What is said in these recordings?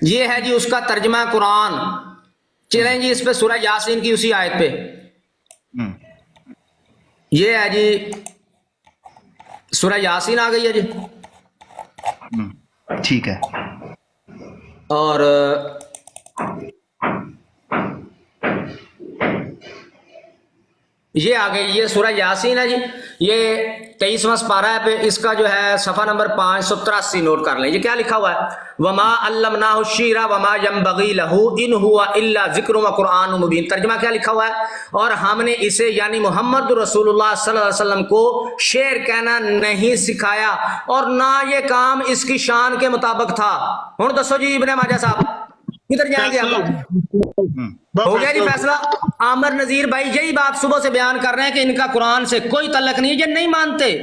یہ ہے جی اس کا ترجمہ قرآن. چلیں جی اس پہ سورہ یاسین کی اسی آیت پہ. یہ ہے جی سورہ یاسین آ گئی ہے جی. ٹھیک ہے. اور یہ آ گئی، یہ سورہ یاسین ہے جی. یہ 23واں سپارہ ہے پہ، اس کا جو ہے صفحہ نمبر 583 نوٹ کر لیں. یہ کیا لکھا ہوا ہے؟ وما علمناہ الشعر وما ينبغي له ان هو الا ذکر وقرآن مبین. ترجمہ کیا لکھا ہوا ہے؟ اور ہم نے اسے یعنی محمد رسول اللہ صلی اللہ علیہ وسلم کو شعر کہنا نہیں سکھایا اور نہ یہ کام اس کی شان کے مطابق تھا. ہن دسو جی ابن ماجہ صاحب کدھر جائیں گے آپ؟ ہو گیا جی فیصلہ. عامر نذیر بھائی یہی بات صبح سے بیان کر رہے ہیں کہ ان کا قرآن سے کوئی تعلق نہیں ہے، یہ نہیں مانتے.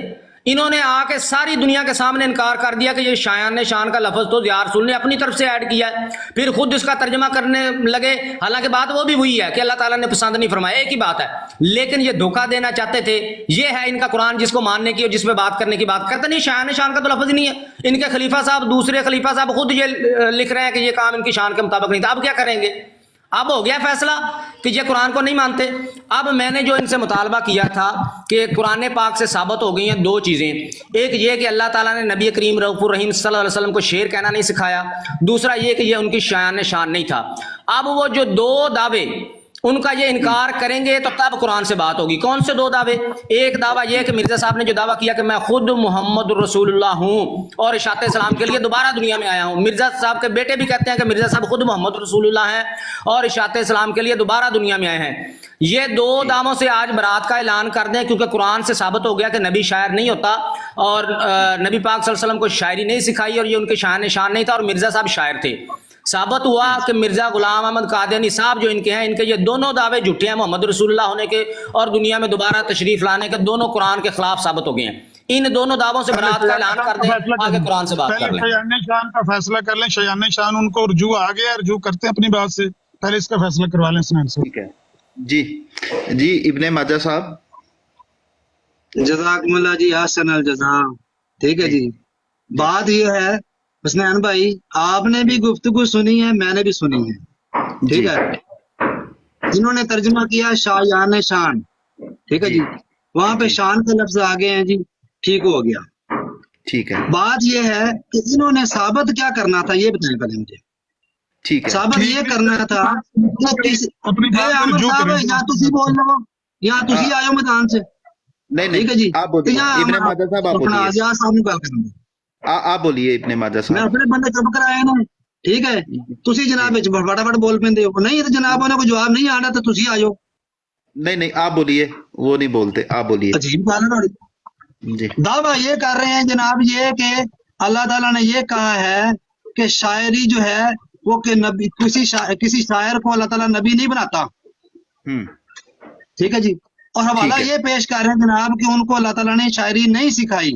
انہوں نے آ کے ساری دنیا کے سامنے انکار کر دیا کہ یہ شایان شان کا لفظ تو یا رسول نے اپنی طرف سے ایڈ کیا ہے، پھر خود اس کا ترجمہ کرنے لگے. حالانکہ بات وہ بھی وہی ہے کہ اللہ تعالیٰ نے پسند نہیں فرمایا، ایک ہی بات ہے. لیکن یہ دھوکہ دینا چاہتے تھے. یہ ہے ان کا قرآن جس کو ماننے کی اور جس پہ بات کرنے کی بات کرتے نہیں. شایان شان کا تو لفظ ہی نہیں ہے. ان کے خلیفہ صاحب، دوسرے خلیفہ صاحب خود یہ لکھ رہے ہیں کہ یہ کام ان کی شان کے مطابق نہیں تھا. اب کیا کریں گے؟ اب ہو گیا فیصلہ کہ یہ قرآن کو نہیں مانتے. اب میں نے جو ان سے مطالبہ کیا تھا کہ قرآن پاک سے ثابت ہو گئی ہیں دو چیزیں. ایک یہ کہ اللہ تعالیٰ نے نبی کریم رؤوف الرحیم صلی اللہ علیہ وسلم کو شعر کہنا نہیں سکھایا. دوسرا یہ کہ یہ ان کی شایان شان نہیں تھا. اب وہ جو دو دعوے ان کا یہ انکار کریں گے تو تب قرآن سے بات ہوگی. کون سے دو دعوے؟ ایک دعویٰ یہ کہ مرزا صاحب نے جو دعویٰ کیا کہ میں خود محمد رسول اللہ ہوں اور اشاعت اسلام کے لیے دوبارہ دنیا میں آیا ہوں. مرزا صاحب کے بیٹے بھی کہتے ہیں کہ مرزا صاحب خود محمد رسول اللہ ہیں اور اشاعت اسلام کے لیے دوبارہ دنیا میں آئے ہیں. یہ دو دعووں سے آج برات کا اعلان کر دیں، کیونکہ قرآن سے ثابت ہو گیا کہ نبی شاعر نہیں ہوتا اور نبی پاک صلی اللہ علیہ وسلم کو شاعری نہیں سکھائی اور یہ ان کے شان شان نہیں تھا اور مرزا صاحب شاعر تھے. ثابت ہوا کہ مرزا غلام احمد قادیانی صاحب جو ان کے ہیں، ان کے یہ دونوں دعوے جھوٹے ہیں محمد رسول اللہ ہونے کے اور دنیا میں دوبارہ تشریف لانے کے. دونوں قرآن کے خلاف ثابت ہو گئے ہیں. ان دونوں دعووں سے برات کا اعلان کر دیں، آگے قرآن سے بات کر لیں. شیان شان کا فیصلہ کر لیں. شیان شان ان کو رجوع آ گیا، رجوع کرتے ہیں اپنی بات سے. پہلے اس کا فیصلہ کروا لیں سنان سے. ٹھیک ہے جی. جی ابن ماجہ صاحب. جزاکم اللہ جی، احسن الجزا. ٹھیک ہے جی. بات یہ ہے حسنین بھائی، آپ نے بھی گفتگو سنی ہے، میں نے بھی سنی ہے. ٹھیک ہے. جنہوں نے ترجمہ کیا شایان شان، ٹھیک ہے جی، وہاں پہ شان کے لفظ آگے ہیں جی، ٹھیک ہو گیا. ٹھیک ہے. بات یہ ہے کہ انہوں نے ثابت کیا کرنا تھا یہ بتائیں پہلے مجھے. ٹھیک ہے. ثابت یہ کرنا تھا اپنی بات کو احمد رجوع صاحب کریں. یا تسی بول لو یا تسی آئے ہو میدان سے. نہیں ٹھیک ہے نہیں جی. آپ بولیے ابن ماجہ صاحب، آپ بولیے. صاحب گل کروں آپ بولیے ابن ماجہ میں صاحب. اپنے بندے چپ کرائے نا. ٹھیک ہے. تسی جناب فٹافٹ بول پیندے ہو. نہیں تو جناب انہیں کوئی جواب نہیں آنا تو تسی آ جاؤ. نہیں نہیں آپ بولیے، وہ نہیں بولتے، آپ بولیے. عجیب بات ہے. جی دعویٰ یہ کر رہے ہیں جناب یہ کہ اللہ تعالیٰ نے یہ کہا ہے کہ شاعری جو ہے وہ کہ نبی کسی شاعر کو اللہ تعالیٰ نبی نہیں بناتا. ٹھیک ہے جی. اور حوالہ یہ پیش کر رہے ہیں جناب کہ ان کو اللہ تعالیٰ نے شاعری نہیں سکھائی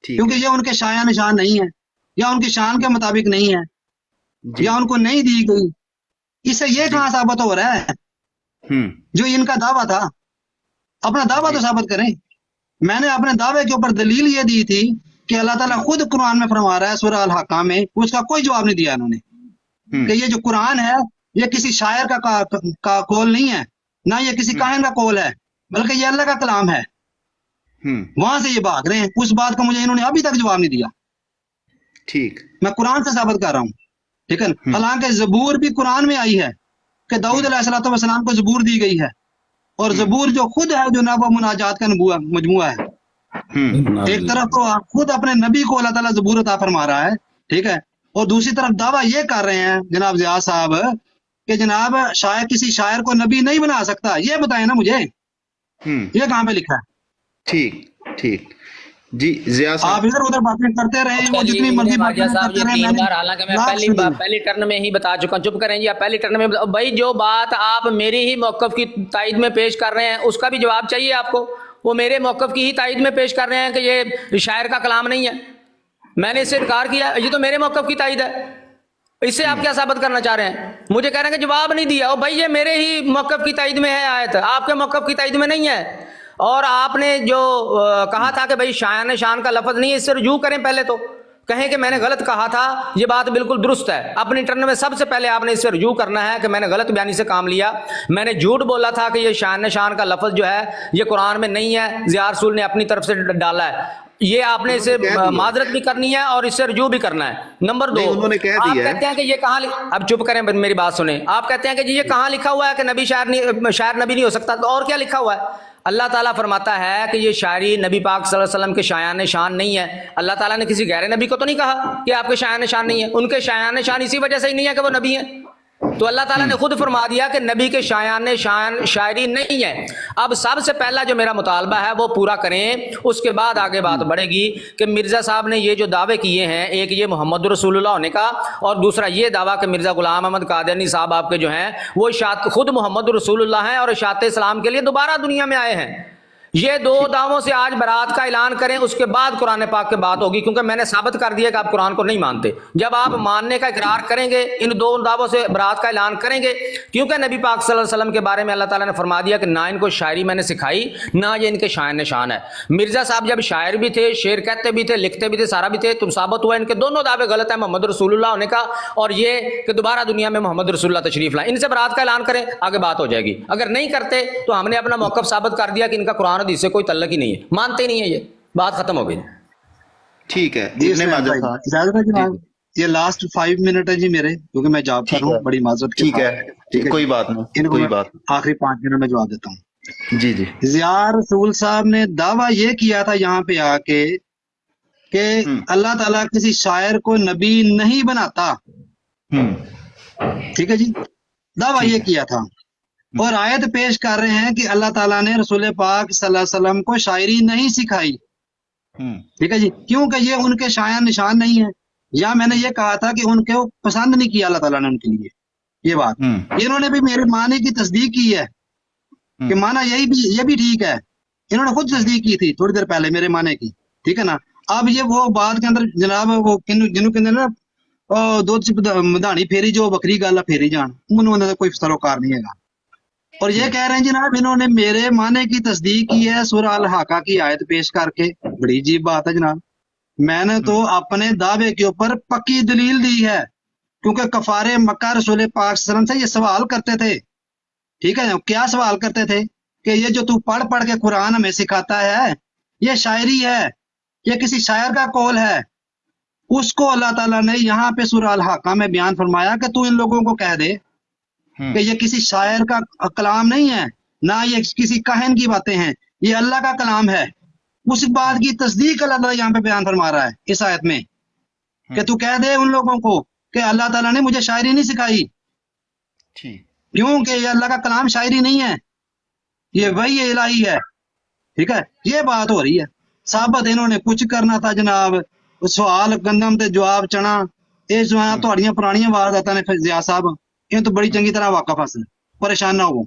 کیونکہ یہ ان کے شایان شان نہیں ہے یا ان کی شان کے مطابق نہیں ہے یا ان کو نہیں دی گئی. اس سے یہ کہاں ثابت ہو رہا ہے جو ان کا دعویٰ تھا؟ اپنا دعویٰ تو ثابت کریں. میں نے اپنے دعوے کے اوپر دلیل یہ دی تھی کہ اللہ تعالیٰ خود قرآن میں فرما رہا ہے سورہ الحاقہ میں، اس کا کوئی جواب نہیں دیا انہوں نے کہ یہ جو قرآن ہے یہ کسی شاعر کا قول نہیں ہے، نہ یہ کسی کاہن کا قول ہے، بلکہ یہ اللہ کا کلام ہے. وہاں سے یہ بھاگ رہے ہیں. اس بات کا مجھے انہوں نے ابھی تک جواب نہیں دیا. ٹھیک. میں قرآن سے ثابت کر رہا ہوں. ٹھیک ہے. حالانکہ زبور بھی قرآن میں آئی ہے کہ داؤد علیہ السلام کو زبور دی گئی ہے اور زبور جو خود ہے جو نا وہ مناجات کا مجموعہ ہے. ایک طرف تو خود اپنے نبی کو اللہ تعالیٰ زبور عطا فرما رہا ہے، ٹھیک ہے، اور دوسری طرف دعویٰ یہ کر رہے ہیں جناب ضیاء صاحب کہ جناب شاعر کسی شاعر کو نبی نہیں بنا سکتا. یہ بتائیں نا مجھے یہ کہاں پہ لکھا ہے؟ ٹھیک ٹھیک جی. ضیاء آپ صاحب ادھر ادھر باتیں کرتے رہے، وہ جتنی مرضی باتیں کرتے رہے. حالانکہ میں پہلی ٹرن میں ہی بتا چکا ہوں. چپ کریں جی آپ. پہلی ٹرن میں بھائی جو بات آپ میری ہی موقف کی تائید میں پیش کر رہے ہیں اس کا بھی جواب چاہیے آپ کو. وہ میرے موقف کی ہی تائید میں پیش کر رہے ہیں کہ یہ شاعر کا کلام نہیں ہے. میں نے اس سے انکار کیا، یہ تو میرے موقف کی تائید ہے. اس سے آپ کیا ثابت کرنا چاہ رہے ہیں؟ مجھے کہہ رہے ہیں کہ جواب نہیں دیا. بھائی یہ میرے ہی موقف کی تائید میں ہے آیت، آپ کے موقف کی تائید میں نہیں ہے. اور آپ نے جو کہا تھا کہ بھائی شایان شان کا لفظ نہیں ہے، اس سے رجوع کریں پہلے تو کہیں کہ میں نے غلط کہا تھا، یہ بات بالکل درست ہے. اپنی ٹرن میں سب سے پہلے آپ نے اس سے رجوع کرنا ہے کہ میں نے غلط بیانی سے کام لیا، میں نے جھوٹ بولا تھا کہ یہ شان نشان کا لفظ جو ہے یہ قرآن میں نہیں ہے، ضیاء رسول نے اپنی طرف سے ڈالا ہے. یہ آپ نے اسے معذرت بھی کرنی ہے اور اس سے رجوع بھی کرنا ہے. نمبر 2، انہوں نے کہہ آپ دیا ہے. کہتے ہیں کہ یہ کہاں اب چپ کریں میری بات سنیں. آپ کہتے ہیں کہ جی یہ کہاں لکھا ہوا ہے کہ نبی شاعر نبی نہیں ہو سکتا، تو اور کیا لکھا ہوا ہے؟ اللہ تعالیٰ فرماتا ہے کہ یہ شاعری نبی پاک صلی اللہ علیہ وسلم کے شایان شان نہیں ہے. اللہ تعالیٰ نے کسی غیر نبی کو تو نہیں کہا کہ آپ کے شایان شان نہیں ہے. ان کے شایان شان اسی وجہ سے ہی نہیں ہے کہ وہ نبی ہیں. تو اللہ تعالیٰ نے خود فرما دیا کہ نبی کے شایان شان شاعری نہیں ہے. اب سب سے پہلا جو میرا مطالبہ ہے وہ پورا کریں، اس کے بعد آگے بات بڑھے گی کہ مرزا صاحب نے یہ جو دعوے کیے ہیں، ایک یہ محمد رسول اللہ ہونے کا، اور دوسرا یہ دعویٰ کہ مرزا غلام احمد قادیانی صاحب آپ کے جو ہیں وہ اشاعت خود محمد رسول اللہ ہیں اور اشاعت اسلام کے لیے دوبارہ دنیا میں آئے ہیں. یہ دو دعووں سے آج برات کا اعلان کریں، اس کے بعد قرآن پاک کی بات ہوگی، کیونکہ میں نے ثابت کر دیا کہ آپ قرآن کو نہیں مانتے. جب آپ ماننے کا اقرار کریں گے، ان دو دعووں سے برات کا اعلان کریں گے، کیونکہ نبی پاک صلی اللہ علیہ وسلم کے بارے میں اللہ تعالیٰ نے فرما دیا کہ نہ ان کو شاعری میں نے سکھائی، نہ یہ ان کے شایان نشان ہے. مرزا صاحب جب شاعر بھی تھے، شعر کہتے بھی تھے، لکھتے بھی تھے، سارا بھی تھے، تو ثابت ہوا ان کے دونوں دعوے غلط ہیں، محمد رسول اللہ ہونے کا اور یہ کہ دوبارہ دنیا میں محمد رسول اللہ تشریف لائیں. ان سے برات کا اعلان کریں، آگے بات ہو جائے گی. اگر نہیں کرتے تو ہم نے اپنا موقف ثابت کر دیا کہ ان کا قرآن حدیث سے کوئی تعلق ہی نہیں ہے، مانتے نہیں ہیں، یہ بات ختم ہو گئی. ٹھیک ہے. اجازت ہے جناب، یہ لاسٹ 5 منٹ ہے جی میرے، کیونکہ میں جاب کر رہا ہوں، بڑی معذرت کے ساتھ. ٹھیک ہے، کوئی بات نہیں، کوئی بات آخری 5 منٹ میں جواب دیتا ہوں. جی جی. ضیاء رسول صاحب نے دعویٰ یہ کیا تھا یہاں پہ آ کے کہ اللہ تعالیٰ کسی شاعر کو نبی نہیں بناتا. ٹھیک ہے جی، دعویٰ یہ کیا تھا، اور آیت پیش کر رہے ہیں کہ اللہ تعالیٰ نے رسول پاک صلی اللہ علیہ وسلم کو شاعری نہیں سکھائی. ٹھیک ہے جی، کیونکہ یہ ان کے شایان نشان نہیں ہے، یا میں نے یہ کہا تھا کہ ان کو پسند نہیں کیا اللہ تعالیٰ نے ان کے لیے. یہ بات انہوں نے بھی میرے معنی کی تصدیق کی ہے کہ مانا یہ بھی ٹھیک ہے. انہوں نے خود تصدیق کی تھی تھوڑی دیر پہلے میرے معنی کی. ٹھیک ہے نا. اب یہ وہ بات کے اندر جناب وہ جنہوں کے نا دو مدانی پھیری جو بکری گالا پھیری جان، انہوں نے کوئی سروکار نہیں ہے گا. اور یہ کہہ رہے ہیں جناب انہوں نے میرے معنی کی تصدیق کی ہے سورہ الحاقہ کی آیت پیش کر کے. بڑی عجیب بات ہے جناب. میں نے تو اپنے دعوے کے اوپر پکی دلیل دی ہے، کیونکہ کفار مکہ رسول پاک صلی اللہ علیہ وسلم سے یہ سوال کرتے تھے. ٹھیک ہے، کیا سوال کرتے تھے کہ یہ جو تو پڑھ پڑھ کے قرآن ہمیں سکھاتا ہے یہ شاعری ہے، یہ کسی شاعر کا قول ہے. اس کو اللہ تعالیٰ نے یہاں پہ سورہ الحاقہ میں بیان فرمایا کہ تو ان لوگوں کو کہہ دے کہ یہ کسی شاعر کا کلام نہیں ہے، نہ یہ کسی کاہن کی باتیں ہیں، یہ اللہ کا کلام ہے. اس بات کی تصدیق اللہ تعالیٰ یہاں پہ بیان فرما رہا ہے اس آیت میں کہ تو کہہ دے ان لوگوں کو کہ اللہ تعالیٰ نے مجھے شاعری نہیں سکھائی، کیونکہ یہ اللہ کا کلام شاعری نہیں ہے، یہ وحی الہی ہے. ٹھیک ہے، یہ بات ہو رہی ہے. ثابت انہوں نے کچھ کرنا تھا جناب، سوال گندم تے جواب چنا. یہ جو ہے تھوڑیاں پرانیاں وارداتاں نے ضیاء صاحب یہ تو بڑی چنگی طرح واقف ہیں، پریشان نہ ہو.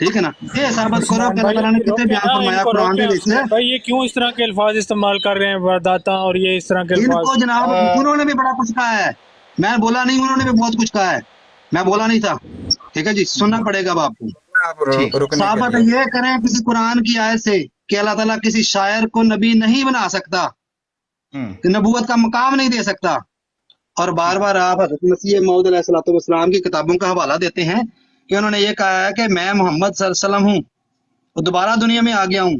ٹھیک ہے نا. یہ ثابت کرو کہ اللہ تعالیٰ نے کتنے بیان فرمایا قرآن کے وچ. بھائی یہ کیوں اس طرح کے الفاظ استعمال کر رہے ہیں وارداتاں اور یہ اس طرح کے ان الفاظ؟ کو جناب انہوں نے بھی بڑا کچھ کہا ہے، میں بولا نہیں، انہوں نے بھی بہت کچھ کہا ہے، میں بولا نہیں تھا. ٹھیک ہے جی، سننا پڑے گا اب آپ کو. ثابت یہ کریں کسی قرآن کی آیت سے کہ اللہ تعالیٰ کسی شاعر کو نبی نہیں بنا سکتا، کہ نبوت کا مقام نہیں دے سکتا. اور بار بار آپ حضرت مسیح موعود علیہ الصلوۃ والسلام کی کتابوں کا حوالہ دیتے ہیں کہ انہوں نے یہ کہا ہے کہ میں محمد صلی اللہ علیہ وسلم ہوں، وہ دوبارہ دنیا میں آ گیا ہوں.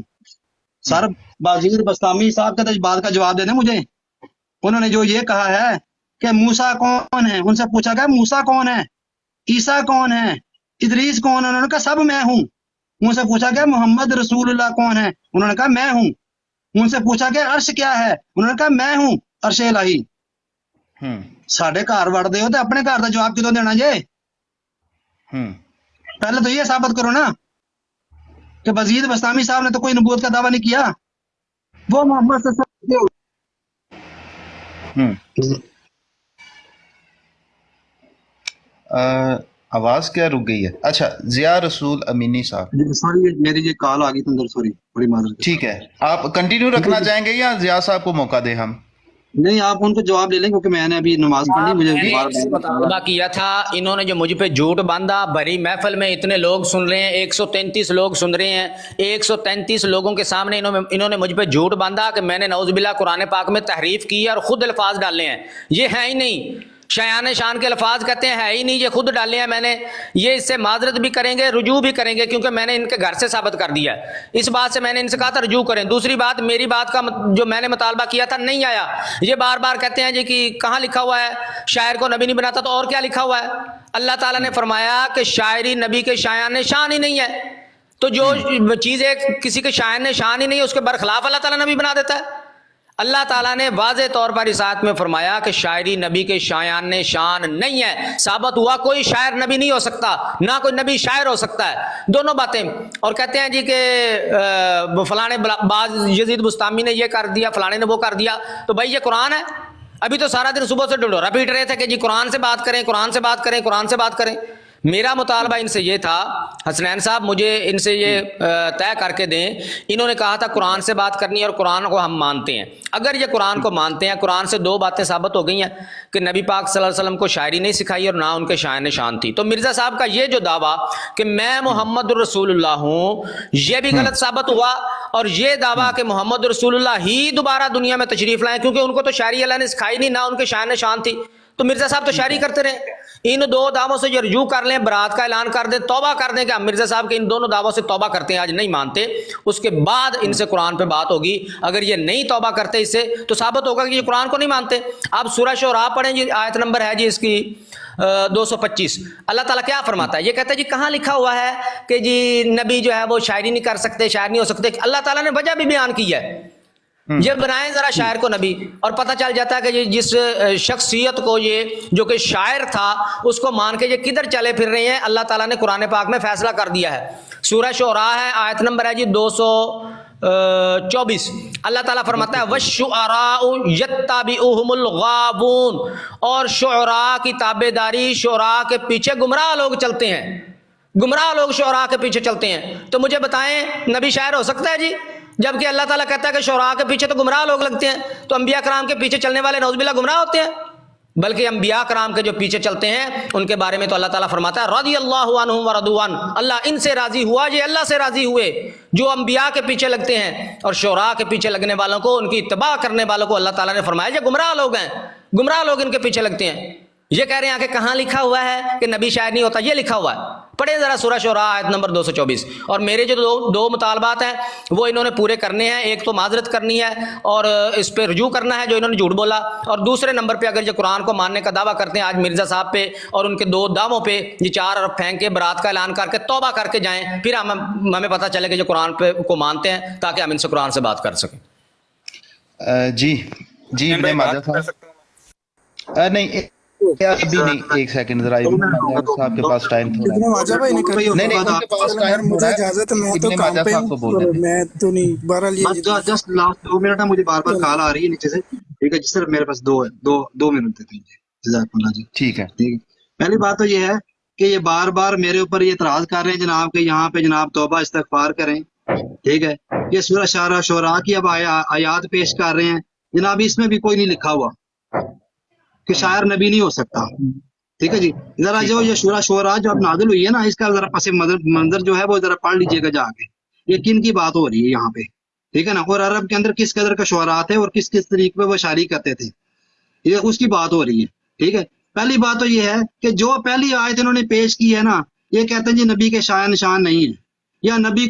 سر بازیر بستامی صاحب کا بات کا جواب دے دیں مجھے. انہوں نے جو یہ کہا ہے کہ موسیٰ کون ہے، ان سے پوچھا گیا موسیٰ کون ہے، عیسیٰ کون ہے، ادریس کون ہے، انہوں نے کہا سب میں ہوں. ان سے پوچھا گیا محمد رسول اللہ کون ہے، انہوں نے کہا میں ہوں. ان سے پوچھا گیا عرش کیا ہے، انہوں نے کہا میں ہوں عرش الہی. ساڈے گھر وڑ دے ہو تو اپنے گھر کا جواب کدوں دینا جے؟ پہلے تو یہ ثابت کرو نا کہ بزید بستامی صاحب نے تو کوئی نبوت کا دعویٰ نہیں کیا، وہ محمد صلی اللہ علیہ وسلم. آواز کیا رک گئی ہے؟ اچھا، ضیاء رسول امینی صاحب. سوری میری یہ کال آ گئی تھی اندر، سوری بڑی معذرت. ٹھیک ہے، آپ کنٹینیو رکھنا چاہیں گے یا ضیاء صاحب کو موقع دیں ہم؟ نہیں آپ ان کو جواب لے لیں کیونکہ میں نے ابھی نماز پڑھی مجھے میں نے بار ان سے مطالبہ بار کیا تھا، انہوں نے جو مجھ پہ جھوٹ باندھا، بھری محفل میں اتنے لوگ سن رہے ہیں، 133 لوگ سن رہے ہیں، 133 لوگوں کے سامنے انہوں نے مجھ پہ جھوٹ باندھا کہ میں نے نعوذ باللہ قرآن پاک میں تحریف کی ہے اور خود الفاظ ڈالے ہیں، یہ ہیں ہی نہیں، شایان شان کے الفاظ کہتے ہیں، ہے ہی نہیں، یہ خود ڈالے ہیں میں نے، یہ اس سے معذرت بھی کریں گے، رجوع بھی کریں گے، کیونکہ میں نے ان کے گھر سے ثابت کر دیا ہے، اس بات سے میں نے ان سے کہا تھا رجوع کریں۔ دوسری بات، میری بات کا جو میں نے مطالبہ کیا تھا نہیں آیا، یہ بار بار کہتے ہیں جی کہ کہاں لکھا ہوا ہے شاعر کو نبی نہیں بناتا، تو اور کیا لکھا ہوا ہے؟ اللہ تعالیٰ نے فرمایا کہ شاعری نبی کے شایان شان ہی نہیں ہے، تو جو چیز کسی کے شایان شان ہی نہیں ہے اس کے برخلاف اللہ تعالیٰ نبی بنا دیتا ہے۔ اللہ تعالیٰ نے واضح طور پر اس آیت میں فرمایا کہ شاعری نبی کے شایان شان نہیں ہے، ثابت ہوا کوئی شاعر نبی نہیں ہو سکتا، نہ کوئی نبی شاعر ہو سکتا ہے، دونوں باتیں۔ اور کہتے ہیں جی کہ فلاں نے بعض یزید بستامی نے یہ کر دیا، فلاں نے وہ کر دیا، تو بھائی یہ قرآن ہے؟ ابھی تو سارا دن صبح سے ڈڈورا پیٹ رہے تھے کہ جی قرآن سے بات کریں، قرآن سے بات کریں، قرآن سے بات کریں۔ میرا مطالبہ ان سے یہ تھا، حسنین صاحب مجھے ان سے یہ طے کر کے دیں، انہوں نے کہا تھا قرآن سے بات کرنی ہے اور قرآن کو ہم مانتے ہیں، اگر یہ قرآن کو مانتے ہیں، قرآن سے دو باتیں ثابت ہو گئی ہیں کہ نبی پاک صلی اللہ علیہ وسلم کو شاعری نہیں سکھائی اور نہ ان کے شایان شان تھی، تو مرزا صاحب کا یہ جو دعویٰ کہ میں محمد الرسول اللہ ہوں یہ بھی غلط ثابت ہوا، اور یہ دعویٰ کہ محمد رسول اللہ ہی دوبارہ دنیا میں تشریف لائیں، کیونکہ ان کو تو شاعری اللہ نے سکھائی نہیں، نہ ان کے شایان شان تھی، تو مرزا صاحب تو شاعری کرتے رہے۔ ان دو دعووں سے جو رجوع کر لیں، برات کا اعلان کر دیں، توبہ کر دیں کہ ہم مرزا صاحب کے ان دونوں دعووں سے توبہ کرتے ہیں، آج نہیں مانتے، اس کے بعد ان سے قرآن پہ بات ہوگی۔ اگر یہ نہیں توبہ کرتے اس سے تو ثابت ہوگا کہ یہ قرآن کو نہیں مانتے۔ آپ سورہ شعراء پڑھیں جی، آیت نمبر ہے جی اس کی 225، اللہ تعالیٰ کیا فرماتا ہے؟ یہ کہتا ہے جی کہاں لکھا ہوا ہے کہ جی نبی جو ہے وہ شاعری نہیں کر سکتے، شاعر نہیں ہو سکتے؟ اللہ تعالیٰ نے وجہ بھی بیان کی ہے، یہ بنائیں ذرا شاعر کو نبی، اور پتہ چل جاتا ہے کہ جس شخصیت کو یہ جو کہ شاعر تھا اس کو مان کے یہ کدھر چلے پھر رہے ہیں۔ اللہ تعالیٰ نے قرآن پاک میں فیصلہ کر دیا ہے، سورہ شعراء ہے، آیت نمبر ہے جی 224، اللہ تعالیٰ فرماتا ہے وَالشُّعَرَاءُ يَتَّبِعُهُمُ الْغَاوُونَ، اور شعراء کی تابع داری، شعراء کے پیچھے گمراہ لوگ چلتے ہیں، گمراہ لوگ شعراء کے پیچھے چلتے ہیں۔ تو مجھے بتائیں نبی شاعر ہو سکتا ہے جی؟ جبکہ اللہ تعالیٰ کہتا ہے کہ شعراء کے پیچھے تو گمراہ لوگ لگتے ہیں، تو انبیاء کرام کے پیچھے چلنے والے نعوذ باللہ گمراہ ہوتے ہیں؟ بلکہ انبیاء کرام کے جو پیچھے چلتے ہیں ان کے بارے میں تو اللہ تعالیٰ فرماتا ہے رضی اللہ عنہم ورضوا عنہ، اللہ ان سے راضی ہوا، یہ اللہ سے راضی ہوئے جو انبیاء کے پیچھے لگتے ہیں، اور شعراء کے پیچھے لگنے والوں کو، ان کی اتباع کرنے والوں کو اللہ تعالیٰ نے فرمایا یہ گمراہ لوگ ہیں، گمراہ لوگ ان کے پیچھے لگتے ہیں۔ یہ کہہ رہے ہیں کہ کہاں لکھا ہوا ہے کہ نبی شاعر نہیں ہوتا؟ یہ لکھا ہوا ہے، پڑھیں ذرا سورہ شعراء آیت نمبر 224۔ اور میرے جو دو مطالبات ہیں وہ انہوں نے پورے کرنے ہیں، ایک تو معذرت کرنی ہے اور اس پہ رجوع کرنا ہے جو انہوں نے جھوٹ بولا، اور دوسرے نمبر پہ اگر یہ قرآن کو ماننے کا دعویٰ کرتے ہیں آج مرزا صاحب پہ اور ان کے دو دعووں پہ یہ 4 ارب پھینک کے برات کا اعلان کر کے توبہ کر کے جائیں، پھر ہمیں پتہ چلے کہ جو قرآن پہ کو مانتے ہیں، تاکہ ہم ان سے قرآن سے بات کر سکیں۔ جی ابن ماجہ صاحب نہیں ابھی نہیں، ایک سیکنڈ ذرا ابن ماجہ صاحب کے پاس ٹائم تھوڑا ہے۔ ابن ماجہ بھائی نہیں ان کے پاس ٹائم مجھے اجازت ہے، میں تو ابن کام ماجہ پہ صاحب کو بول رہے ہوں، میں تو نہیں، بہرحال یہ جسٹ لاسٹ 2 منٹ ہے، مجھے بار بار کال آ رہی ہے نیچے سے، ٹھیک ہے جی سر، میرے پاس 2 منٹ دیتے ہیں، جزاک اللہ جی۔ ٹھیک ہے۔ پہلی بات تو یہ ہے کہ یہ بار بار میرے اوپر یہ اعتراض کر رہے ہیں جناب کہ یہاں پہ جناب توبہ استغفار کریں، ٹھیک ہے، یہ سورہ شعراء کی اب آیات پیش کر رہے ہیں جناب، اس میں بھی کوئی نہیں لکھا ہوا کہ شاعر نبی نہیں ہو سکتا، ٹھیک ہے جی۔ ذرا جو یہ سورہ شعراء جو اب نازل ہوئی ہے نا، اس کا ذرا پس منظر جو ہے وہ ذرا پڑھ لیجئے گا جا کے، یہ کن کی بات ہو رہی ہے یہاں پہ، ٹھیک ہے نا، اور عرب کے اندر کس قدر کا شعراء تھے اور کس کس طریقے پہ وہ شاعری کرتے تھے، یہ اس کی بات ہو رہی ہے، ٹھیک ہے۔ پہلی بات تو یہ ہے کہ جو پہلی آیت انہوں نے پیش کی ہے نا، یہ کہتے ہیں جی نبی کے شایان شان نہیں ہے، یا نبی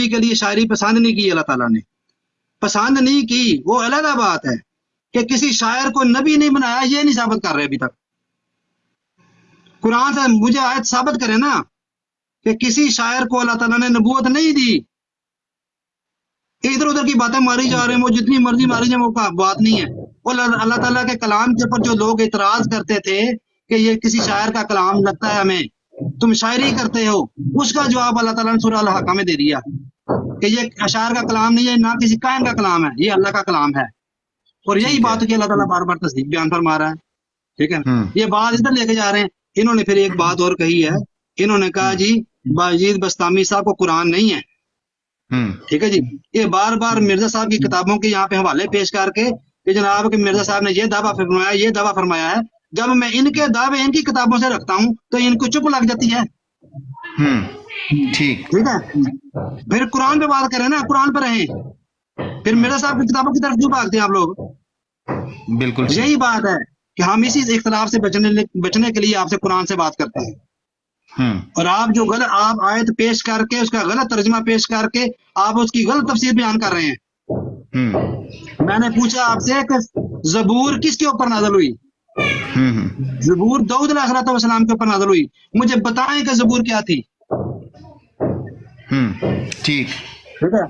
کے لیے شاعری پسند نہیں کی، اللہ تعالیٰ نے پسند نہیں کی، وہ علیحدہ بات ہے کہ کسی شاعر کو نبی نہیں بنایا، یہ نہیں ثابت کر رہے ابھی تک۔ قرآن سے مجھے آیت ثابت کرے نا کہ کسی شاعر کو اللہ تعالیٰ نے نبوت نہیں دی، ادھر ادھر کی باتیں ماری جا رہے ہیں، وہ جتنی مرضی ماری جائیں، وہ بات نہیں ہے۔ اور اللہ تعالیٰ کے کلام کے اوپر جو لوگ اعتراض کرتے تھے کہ یہ کسی شاعر کا کلام لگتا ہے ہمیں، تم شاعری کرتے ہو، اس کا جواب اللہ تعالیٰ نے سورہ الحاقہ میں دے دیا کہ یہ اشعار کا کلام نہیں ہے، نہ کسی کائن کا کلام ہے، یہ اللہ کا کلام ہے۔ اور یہی بات کہ اللہ تعالیٰ بار بار تصدیق بیان فرما رہا ہے، ٹھیک ہے۔ یہ بات ادھر لے کے جا رہے ہیں، انہوں نے پھر ایک بات اور کہی ہے، انہوں نے کہا جی باجید بستامی صاحب کو قرآن نہیں ہے، ٹھیک ہے جی۔ یہ بار بار مرزا صاحب کی کتابوں کے یہاں پہ حوالے پیش کر کے کہ جناب کہ مرزا صاحب نے یہ دعویٰ فرمایا، یہ دعویٰ فرمایا ہے، جب میں ان کے دعوے ان کی کتابوں سے رکھتا ہوں تو ان کو چپ لگ جاتی ہے. ٹھیک ٹھیک ہے، پھر قرآن پہ بات کریں نا، قرآن پہ رہیں. پھر مرزا صاحب کی کتابوں کی طرف کیوں بھاگتے ہیں آپ لوگ؟ بالکل یہی بات ہے کہ ہم اسی اختلاف سے بچنے کے لیے آپ سے قرآن سے بات کرتے ہیں. اور آپ جو غلط آپ آیت پیش کر کے اس کا غلط ترجمہ پیش کر کے آپ اس کی غلط تفسیر بیان کر رہے ہیں. میں نے پوچھا آپ سے کہ زبور کس کے اوپر نازل ہوئی؟ زبور داؤد علیہ السلام کے اوپر نازل ہوئی. مجھے بتائیں کہ زبور کیا تھی. ٹھیک ٹھیک ہے،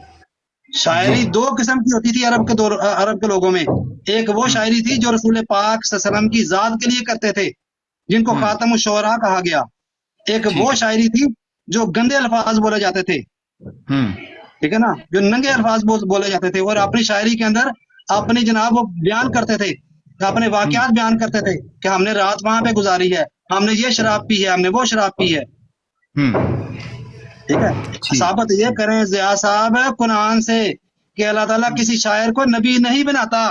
شاعری دو قسم کی ہوتی تھی عرب کے لوگوں میں. ایک وہ شاعری تھی جو رسول پاک صلی اللہ علیہ وسلم کی ذات کے لیے کرتے تھے، جن کو خاتم الشعراء کہا گیا. ایک وہ شاعری تھی جو گندے الفاظ بولے جاتے تھے، ٹھیک ہے نا، جو ننگے الفاظ بولے جاتے تھے، اور اپنی شاعری کے اندر اپنی جناب وہ بیان کرتے تھے، اپنے واقعات بیان کرتے تھے کہ ہم نے رات وہاں پہ گزاری ہے، ہم نے یہ شراب پی ہے، ہم نے وہ شراب پی ہے. ٹھیک ہے، ثابت یہ کریں ضیاء صاحب قرآن سے کہ اللہ تعالیٰ کسی شاعر کو نبی نہیں بناتا.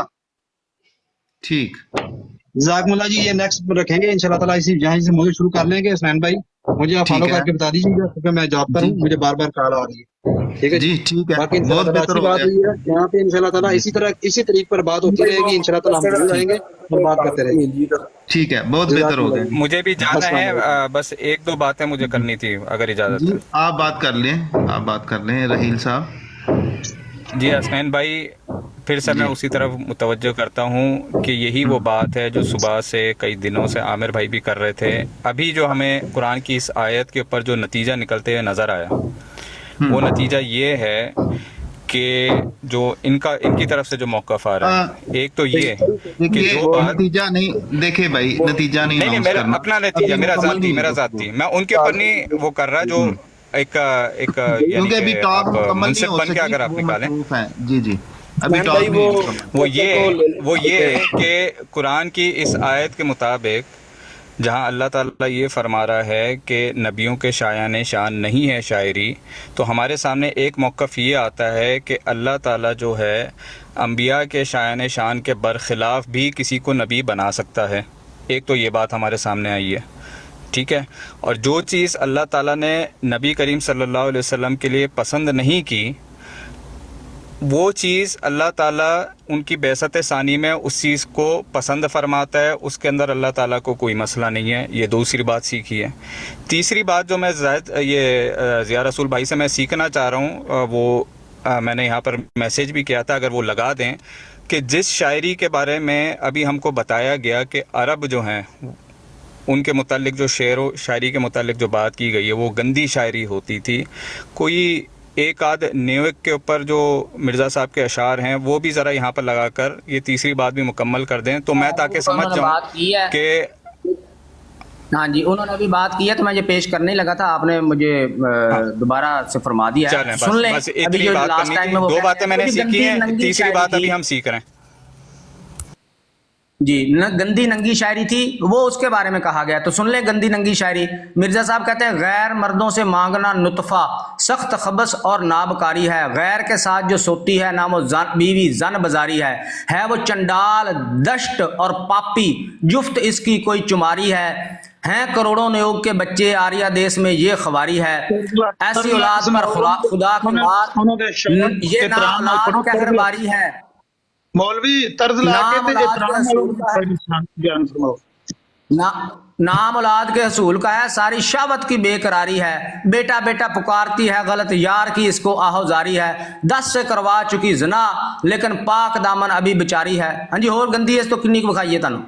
ٹھیک جزاکم اللہ جی. یہ نیکسٹ رکھیں گے انشاءاللہ تعالیٰ، اسی یہاں سے موضوع شروع کر لیں گے. حسنین بھائی مجھے آپ فالو کر کے بتا دیجیے گا کیونکہ میں جاب پر ہوں، مجھے بار بار کال آ رہی ہے. ٹھیک ہے جی ٹھیک ہے، باقی بہت بہتر ہو بات گیا. ہوئی ہے یہاں پہ انشاءاللہ تعالیٰ اسی طریق پر بات ہوتی رہے گی. انشاءاللہ تعالیٰ ہم ضرور آئیں گے اور بات کرتے رہیں گے. ٹھیک ہے، بہت بہتر ہو گیا. مجھے بھی جانا ہے، بس ایک دو باتیں مجھے کرنی تھی اگر اجازت جی ہے. آپ بات کر لیں، آپ بات کر لیں رحیل صاحب. جی حسنین بھائی، پھر سے میں اسی طرف متوجہ کرتا ہوں کہ یہی وہ بات ہے جو صبح سے کئی دنوں سے عامر بھائی بھی کر رہے تھے. ابھی جو ہمیں قرآن کی اس آیت کے اوپر جو نتیجہ نکلتے ہوئے نظر آیا، وہ نتیجہ یہ ہے کہ جو ان کی طرف سے جو موقف آ رہا ہے، ایک تو یہ کہ جو بات نتیجہ نہیں دیکھے بھائی، نتیجہ نہیں نہیں میرا اپنا نتیجہ، میرا ذاتی، میں ان کے اوپر نہیں وہ کر رہا جو ایک یعنی کہ آپ منصف بن کے اگر آپ نکالیں. جی جی ابھی ٹاک نہیں. وہ یہ ہے کہ قرآن کی اس آیت کے مطابق جہاں اللہ تعالیٰ یہ فرما رہا ہے کہ نبیوں کے شایان شان نہیں ہے شاعری، تو ہمارے سامنے ایک موقف یہ آتا ہے کہ اللہ تعالیٰ جو ہے انبیاء کے شایان شان کے برخلاف بھی کسی کو نبی بنا سکتا ہے. ایک تو یہ بات ہمارے سامنے آئی ہے، ٹھیک ہے. اور جو چیز اللہ تعالیٰ نے نبی کریم صلی اللہ علیہ وسلم کے لیے پسند نہیں کی، وہ چیز اللہ تعالیٰ ان کی بعثت ثانی میں اس چیز کو پسند فرماتا ہے. اس کے اندر اللہ تعالیٰ کو کوئی مسئلہ نہیں ہے. یہ دوسری بات سیکھی ہے. تیسری بات جو میں ضیاء رسول بھائی سے میں سیکھنا چاہ رہا ہوں، وہ میں نے یہاں پر میسیج بھی کیا تھا، اگر وہ لگا دیں، کہ جس شاعری کے بارے میں ابھی ہم کو بتایا گیا کہ عرب جو ہیں ان کے متعلق جو شعر و شاعری کے متعلق جو بات کی گئی ہے وہ گندی شاعری ہوتی تھی. کوئی ایک آدھ نیوک کے اوپر جو مرزا صاحب کے اشعار ہیں وہ بھی ذرا یہاں پر لگا کر یہ تیسری بات بھی مکمل کر دیں، تو میں تاکہ سمجھ جاؤں کہ ہاں جی انہوں نے بھی بات کی ہے، تو میں یہ پیش کرنے لگا تھا، آپ نے مجھے دوبارہ سے فرما دیا ہے. سن لیں، بس اتنی بات کرنی تھی. دو باتیں میں نے سیکھی ہیں، تیسری بات ابھی ہم سیکھ رہے ہیں. جی گندی ننگی شاعری تھی، وہ اس کے بارے میں کہا گیا. تو سن لیں گندی ننگی شاعری. مرزا صاحب کہتے ہیں غیر مردوں سے مانگنا نطفہ سخت خبث اور نابکاری ہے. غیر کے ساتھ جو سوتی ہے نام و بیوی زن بازاری ہے وہ چنڈال دشت اور پاپی جفت اس کی کوئی چماری ہے. ہیں کروڑوں نیوگ کے بچے آریہ دیس میں یہ خواری ہے. ایسی اولاد پر خدا کی مار یہ نا اولاد قہر باری ہے. مولوی طرز لا کے نام اولاد کے حصول کا ہے، ساری شہوت کی بے قراری ہے. بیٹا بیٹا پکارتی ہے غلط یار کی اس کو آہو زاری ہے. 10 سے کروا چکی زنا لیکن پاک دامن ابھی بچاری ہے. ہاں جی اور گندی ہے اس تو کنی کو بکھائیے تنو.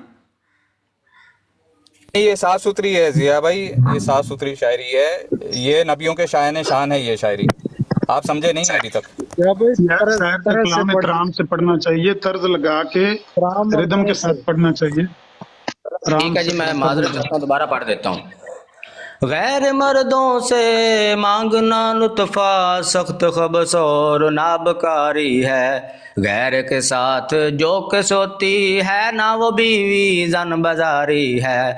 یہ صاف ستھری ہے ضیاء بھائی، یہ صاف ستھری شاعری ہے. یہ نبیوں کے شایان شان ہے. یہ شاعری آپ سمجھے نہیں ابھی تک. کلام احترام سے پڑھنا چاہیے، طرز لگا کے ردم کے ساتھ پڑھنا چاہیے. ٹھیک ہے جی، میں معذرت کرتا ہوں، دوبارہ پڑھ دیتا ہوں. غیر مردوں سے مانگنا لطفہ سخت خبث اور نابکاری ہے، غیر کے ساتھ جو کہ سوتی ہے نہ وہ بیوی زن بازاری ہے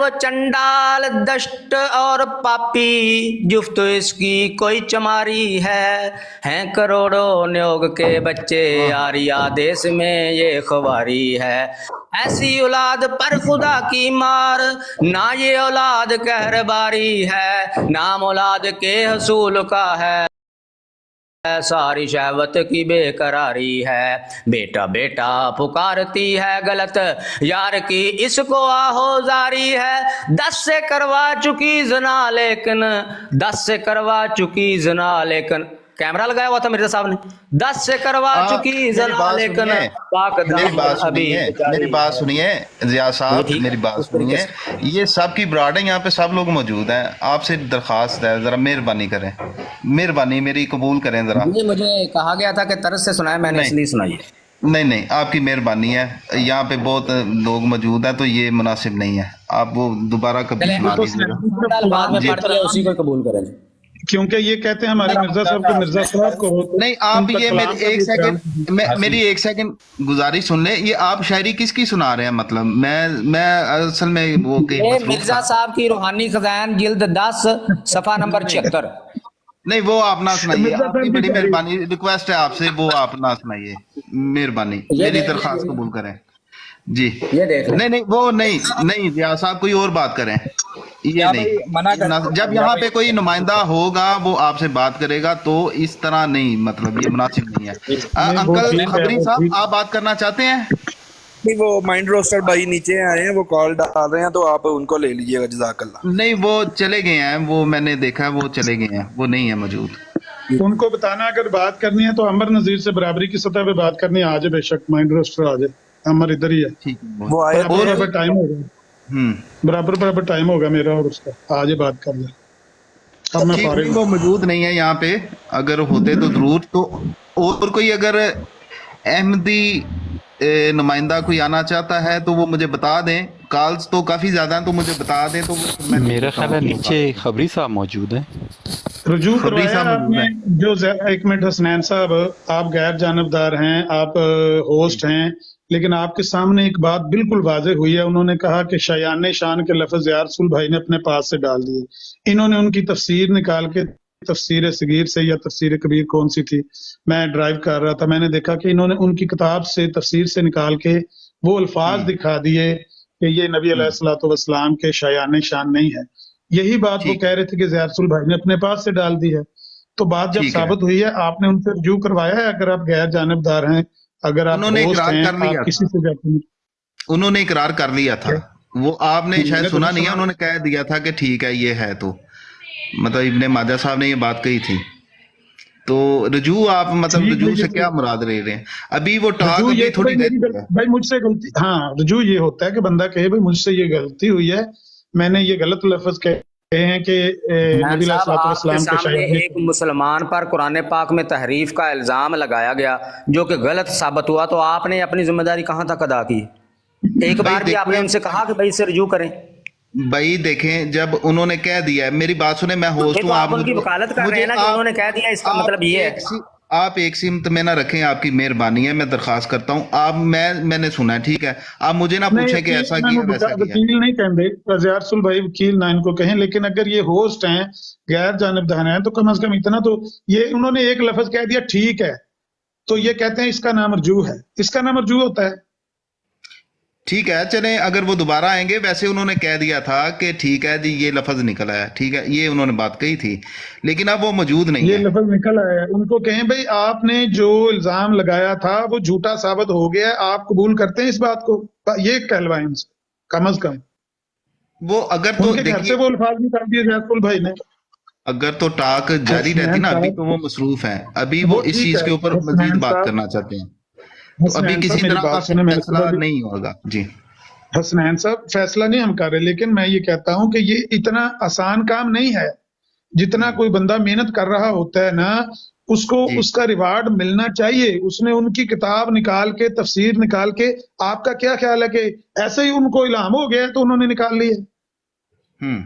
وہ چنڈال دشت اور پاپی جفت اس کی کوئی چماری ہے، ہیں کروڑوں نیوگ کے بچے آریا دیس میں یہ خواری ہے، ایسی اولاد پر خدا کی مار، نہ یہ اولاد قہر باری ہے، نام اولاد کے حصول کا ہے، ساری شہوت کی بے قراری ہے، بیٹا بیٹا پکارتی ہے غلط یار کی اس کو آہوزاری ہے، 10 سے کروا چکی زنا لیکن 10 سے کروا چکی زنا لیکن کیمرہ لگایا ہوا تھا مرزا صاحب نے، 10 سے کروا چکی زنا لیکن پاک میری بات سنیے ضیاء صاحب، میری بات سنیے، یہ سب کی براڈ ہے، یہاں پہ سب لوگ موجود ہیں، آپ سے درخواست ہے ذرا مہربانی کریں، مہربانی میری قبول کریں ذرا۔ مجھے کہا گیا تھا کہ طرز سے سنائے، میں نے اس لیے سنائی ہے۔ نہیں آپ کی مہربانی ہے، یہاں پہ بہت لوگ موجود ہیں تو یہ مناسب نہیں ہے، آپ وہ دوبارہ کبھی سنا دیجیے گا بعد میں پڑھ لیں، اسی کو قبول کریں۔ کیونکہ یہ کہتے ہیں ہمارے مرزا صاحب کو مرزا صاحب کو نہیں آپ یہ میری ایک سیکنڈ گزارش سن لیں، یہ آپ شاعری کس کی سنا رہے ہیں؟ مطلب میں اصل میں وہ مرزا صاحب کی روحانی خزائن جلد 10 صفحہ نمبر 76۔ نہیں وہ آپ نہ سنائیے، آپ کی بڑی مہربانی، ریکویسٹ ہے آپ سے، وہ آپ نہ سنائیے، مہربانی میری درخواست قبول کریں جی۔ نہیں وہ نہیں ضیاء صاحب کوئی اور بات کریں، یہ نہیں، جب یہاں پہ کوئی نمائندہ ہوگا وہ آپ سے بات کرے گا تو اس طرح نہیں، مطلب یہ مناسب نہیں ہے۔ انکل خبری صاحب آپ بات کرنا چاہتے ہیں؟ وہ مائنڈ روسٹر بھائی نیچے آئے ہیں، وہ کال ڈال رہے ہیں تو آپ ان کو لے لیجئے گا، جزاک اللہ۔ نہیں وہ چلے گئے ہیں، وہ میں نے دیکھا وہ چلے گئے ہیں، وہ نہیں ہے موجود۔ ان کو بتانا اگر بات کرنی ہے تو عمر نذیر سے برابری کی سطح پہ بات کرنی ہے، آجے بے شک مائنڈ روسٹر آجے، عمر ادھر ہی ہے، وہ آئے برابر ٹائم ہوگا، برابر ٹائم ہوگا میرا اور اس کا، آجے بات کر لیں۔ اب میں فارغ ہوں۔ وہ موجود نہیں ہے یہاں پہ، اگر ہوتے تو ضرور، تو اور کوئی اگر احمدی نمائندہ کوئی آنا چاہتا ہے تو وہ مجھے بتا دیں، کالز تو کافی زیادہ ہیں تو مجھے بتا دیں تو میرا خیال ہے نیچے خبری صاحب موجود ہیں، رجوع کروایا آپ نے جو ایک منٹ حسنین صاحب، آپ غیر جانبدار ہیں، آپ ہوسٹ ہیں، لیکن آپ کے سامنے ایک بات بالکل واضح ہوئی ہے، انہوں نے کہا کہ شایان شان کے لفظ یا رسول بھائی نے اپنے پاس سے ڈال دیے، انہوں نے ان کی تفسیر نکال کے، تفسیر صغیر سے یا تفسیر کبیر کون سی تھی، میں ڈرائیو کر رہا تھا، میں نے دیکھا کہ انہوں نے ان کی کتاب سے تفسیر سے نکال کے وہ الفاظ دکھا دیے کہ یہ نبی علیہ الصلوۃ والسلام کے شایان شان نہیں ہے، یہی بات وہ کہہ رہے تھے کہ ضیاء رسول بھائی نے اپنے پاس سے ڈال دی ہے، تو بات جب ثابت ہوئی ہے آپ نے ان سے رجوع کروایا ہے، اگر آپ غیر جانبدار ہیں، اگر آپ ہوسٹ ہیں، آپ کسی سے جاتے ہیں، انہوں نے اقرار کر لیا تھا، وہ آپ نے شاید سنا نہیں ہے، انہوں نے کہہ دیا تھا کہ ٹھیک ہے یہ ہے، تو مطلب ابن ماجہ صاحب نے یہ بات کہی تھی، تو رجوع آپ مطلب رجوع سے کیا مراد لے رہے ہیں؟ ابھی وہ ٹاک ابھی تھوڑی دیر بھائی مجھ سے غلطی، ہاں رجوع یہ ہوتا ہے کہ بندہ کہے بھائی مجھ سے یہ غلطی ہوئی ہے، میں نے یہ غلط لفظ کہے ہیں کہ نبی علیہ الصلوۃ والسلام کے شایان، ایک مسلمان پر قرآن پاک میں تحریف کا الزام لگایا گیا جو کہ غلط ثابت ہوا، تو آپ نے اپنی ذمہ داری کہاں تک ادا کی؟ ایک بار بھی آپ نے ان سے کہا کہ بھائی اس سے رجوع کریں؟ بھائی دیکھیں جب انہوں نے کہہ دیا ہے، میری بات سنیں، میں ہوسٹ ہوں، آپ ان کی وکالت کر رہے ہیں نا کہ انہوں نے کہہ دیا، اس کا مطلب یہ ہے۔ آپ ایک سمت میں نہ رکھیں، آپ کی مہربانی ہے، میں درخواست کرتا ہوں، آپ میں نے سنا ہے، ٹھیک ہے، آپ مجھے نہ پوچھیں کہ ایسا کیا ویسا کیا۔ وکیل نہیں کہتے ضیاء رسول بھائی، وکیل نہ ان کو کہیں، لیکن اگر یہ ہوسٹ ہیں، غیر جانبدار ہیں، تو کم از کم اتنا تو، یہ انہوں نے ایک لفظ کہہ دیا ٹھیک ہے، تو یہ کہتے ہیں اس کا نام رجوع ہے، اس کا نام رجوع ہوتا ہے۔ ٹھیک ہے چلیں، اگر وہ دوبارہ آئیں گے، ویسے انہوں نے کہہ دیا تھا کہ ٹھیک ہے جی یہ لفظ نکل آیا، ٹھیک ہے، یہ انہوں نے بات کہی تھی، لیکن اب وہ موجود نہیں ہے، یہ لفظ نکل آیا ہے، ان کو کہیں بھئی آپ نے جو الزام لگایا تھا وہ جھوٹا ثابت ہو گیا ہے، آپ قبول کرتے ہیں اس بات کو، یہ کہلوائیں ان سے کم از کم، وہ اگر تو ان کے گھر سے وہ الفاظ نکال دیے ضیاء رسول بھائی نے۔ اگر تو ٹاک جاری رہتی نا، ابھی تو وہ مصروف ہیں، ابھی وہ اس چیز کے اوپر مزید بات کرنا چاہتے ہیں، تو ابھی کسی طرح کا فیصلہ نہیں ہوگا۔ جی حسنین صاحب، فیصلہ نہیں ہم کر رہے، لیکن میں یہ کہتا ہوں کہ یہ اتنا آسان کام نہیں ہے، جتنا کوئی بندہ محنت کر رہا ہوتا ہے نا، اس کو اس کا ریوارڈ ملنا چاہیے، اس نے ان کی کتاب نکال کے، تفسیر نکال کے، آپ کا کیا خیال ہے کہ ایسے ہی ان کو الہام ہو گیا تو انہوں نے نکال لیے؟